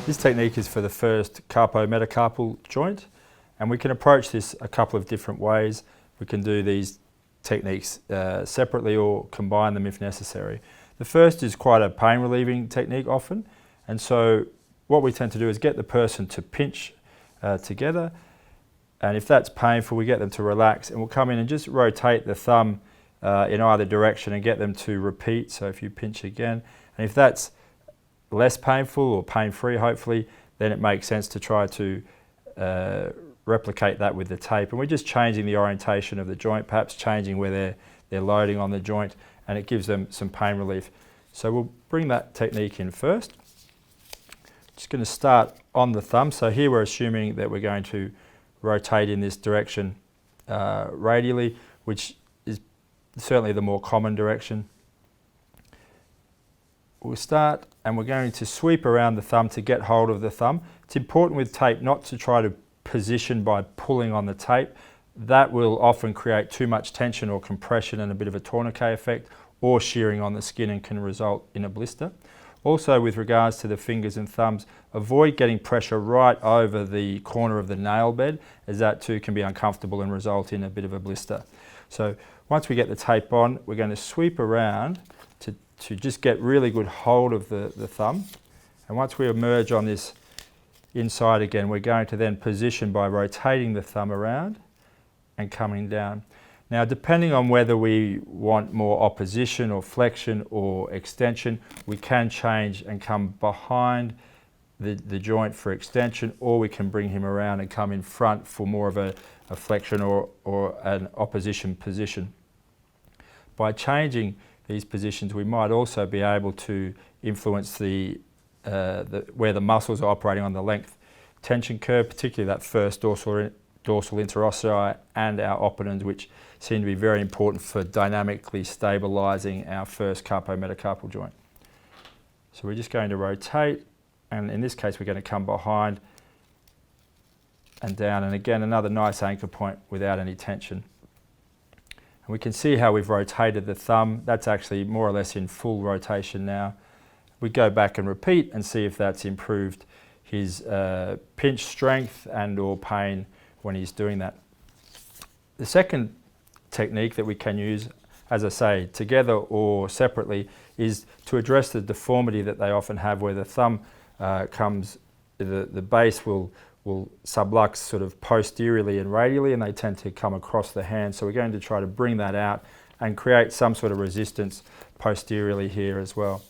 This technique is for the first carpometacarpal joint, and we can approach this a couple of different ways. We can do these techniques separately or combine them if necessary. The first is quite a pain relieving technique often, and so what we tend to do is get the person to pinch together, and if that's painful we get them to relax, and we'll come in and just rotate the thumb in either direction and get them to repeat. So if you pinch again, and if that's less painful or pain-free hopefully, then it makes sense to try to replicate that with the tape. And we're just changing the orientation of the joint, perhaps changing where they're loading on the joint, and it gives them some pain relief. So we'll bring that technique in first. Just going to start on the thumb. So here we're assuming that we're going to rotate in this direction radially, which is certainly the more common direction. We'll start and we're going to sweep around the thumb to get hold of the thumb. It's important with tape not to try to position by pulling on the tape. That will often create too much tension or compression and a bit of a tourniquet effect, or shearing on the skin, and can result in a blister. Also, with regards to the fingers and thumbs, avoid getting pressure right over the corner of the nail bed, as that too can be uncomfortable and result in a bit of a blister. So once we get the tape on, we're going to sweep around to just get really good hold of the thumb. And once we emerge on this inside again, we're going to then position by rotating the thumb around and coming down. Now, depending on whether we want more opposition or flexion or extension, we can change and come behind the joint for extension, or we can bring him around and come in front for more of a flexion or an opposition position. By changing these positions, we might also be able to influence where the muscles are operating on the length tension curve, particularly that first dorsal interossei and our opponents, which seem to be very important for dynamically stabilizing our first carpometacarpal joint. So we're just going to rotate, and in this case we're going to come behind and down, and again another nice anchor point without any tension. And we can see how we've rotated the thumb. That's actually more or less in full rotation now. We go back and repeat and see if that's improved his pinch strength and or pain when he's doing that. The second technique that we can use, as I say, together or separately, is to address the deformity that they often have, where the thumb the base will sublux sort of posteriorly and radially, and they tend to come across the hand. So we're going to try to bring that out and create some sort of resistance posteriorly here as well.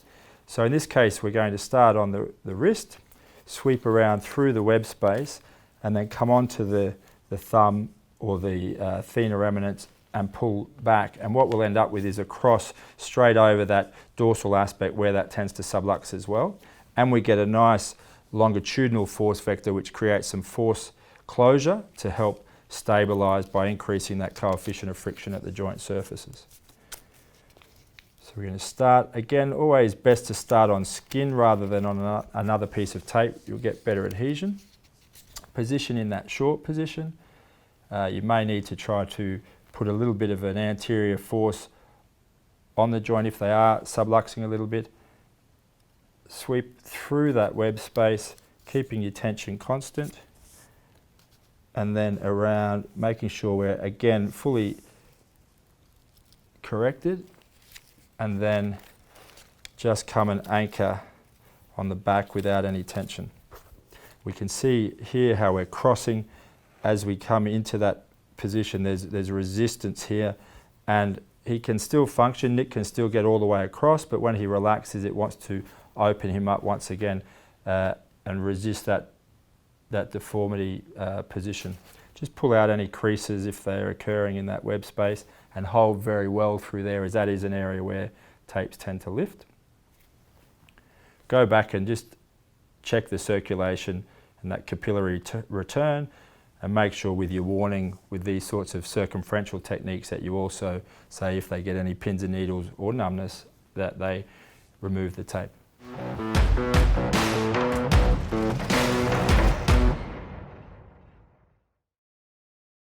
So in this case, we're going to start on the wrist, sweep around through the web space, and then come onto the thumb or the thenar eminence and pull back. And what we'll end up with is a cross straight over that dorsal aspect where that tends to sublux as well. And we get a nice longitudinal force vector which creates some force closure to help stabilize by increasing that coefficient of friction at the joint surfaces. So we're going to start, again, always best to start on skin rather than on another piece of tape. You'll get better adhesion. Position in that short position. You may need to try to put a little bit of an anterior force on the joint if they are subluxing a little bit. Sweep through that web space, keeping your tension constant, and then around, making sure we're again fully corrected, and then just come and anchor on the back without any tension. We can see here how we're crossing as we come into that position. There's resistance here, and he can still function. Nick can still get all the way across, but when he relaxes, it wants to open him up once again and resist that deformity position. Just pull out any creases if they're occurring in that web space and hold very well through there, as that is an area where tapes tend to lift. Go back and just check the circulation and that capillary return, and make sure with your warning with these sorts of circumferential techniques that you also say if they get any pins and needles or numbness that they remove the tape.